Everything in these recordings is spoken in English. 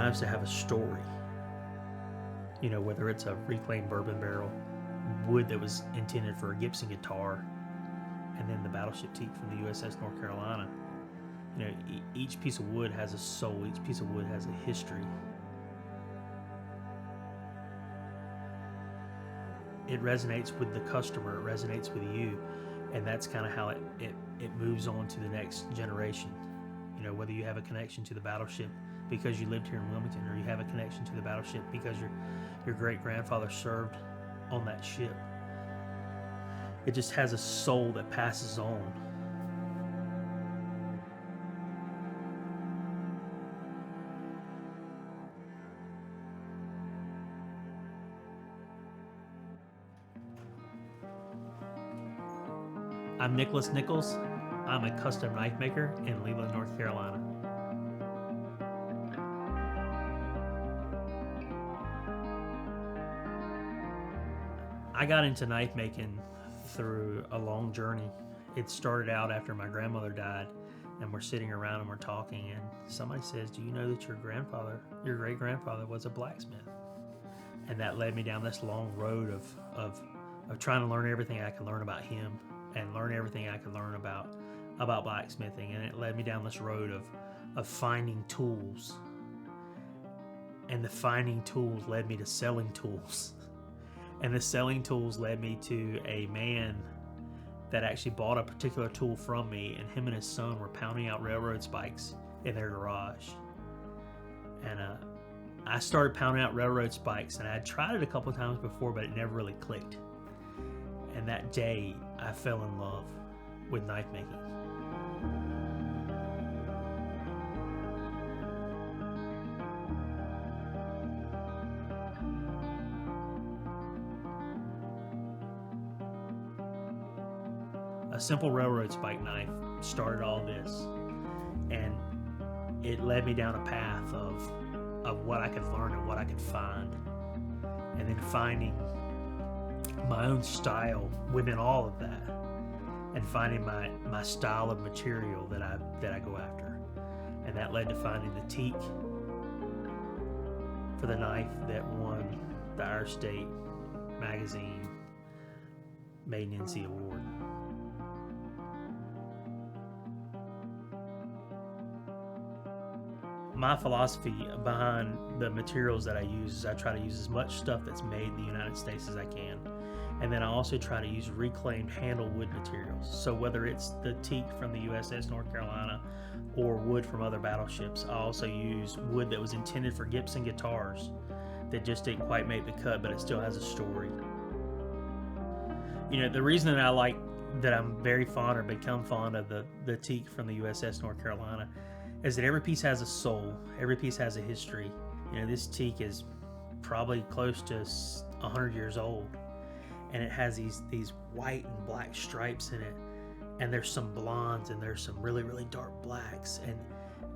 times to have a story. You know, whether it's a reclaimed bourbon barrel, wood that was intended for a Gibson guitar, and then the battleship teak from the USS North Carolina. You know, each piece of wood has a soul. Each piece of wood has a history. It resonates with the customer. It resonates with you, and that's kind of how it moves on to the next generation. You know, whether you have a connection to the battleship because you lived here in Wilmington, or you have a connection to the battleship because your great-grandfather served on that ship. It just has a soul that passes on. I'm Nichols. I'm a custom knife maker in Leland, North Carolina. I got into knife making through a long journey. It started out after my grandmother died, and we're sitting around and we're talking, and somebody says, "Do you know that your great-grandfather was a blacksmith?" And that led me down this long road of trying to learn everything I could learn about him and learn everything I could learn about blacksmithing. And it led me down this road of finding tools. And the finding tools led me to selling tools. And the selling tools led me to a man that actually bought a particular tool from me, and him and his son were pounding out railroad spikes in their garage. And I started pounding out railroad spikes, and I had tried it a couple of times before, but it never really clicked. And that day, I fell in love with knife making. A simple railroad spike knife started all this, and it led me down a path of what I could learn and what I could find, and then finding my own style within all of that, and finding my style of material that I go after. And that led to finding the teak for the knife that won the Irish State Magazine Made in NC Award. My philosophy behind the materials that I use is I try to use as much stuff that's made in the United States as I can. And then I also try to use reclaimed handle wood materials. So whether it's the teak from the USS North Carolina or wood from other battleships, I also use wood that was intended for Gibson guitars that just didn't quite make the cut, but it still has a story. You know, the reason that I'm very fond or become fond of the teak from the USS North Carolina is that every piece has a soul, every piece has a history. You know, this teak is probably close to 100 years old, and it has these white and black stripes in it, and there's some blondes and there's some really, really dark blacks,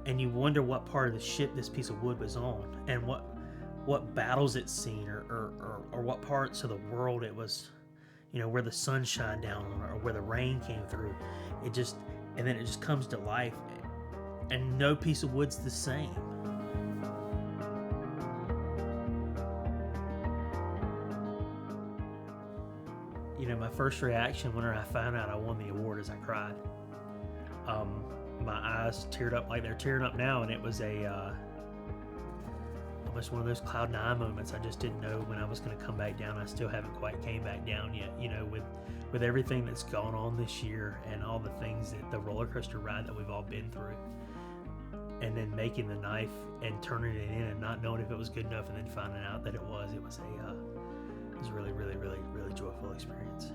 and you wonder what part of the ship this piece of wood was on, and what battles it's seen, or what parts of the world it was, you know, where the sun shined down on it, or where the rain came through. And then it just comes to life. And no piece of wood's the same. You know, my first reaction when I found out I won the award is I cried. My eyes teared up like they're tearing up now, and it was almost one of those cloud nine moments. I just didn't know when I was going to come back down. I still haven't quite came back down yet. You know, with everything that's gone on this year and all the things that the roller coaster ride that we've all been through. And then making the knife and turning it in and not knowing if it was good enough, and then finding out that it was a really, really, really, really joyful experience.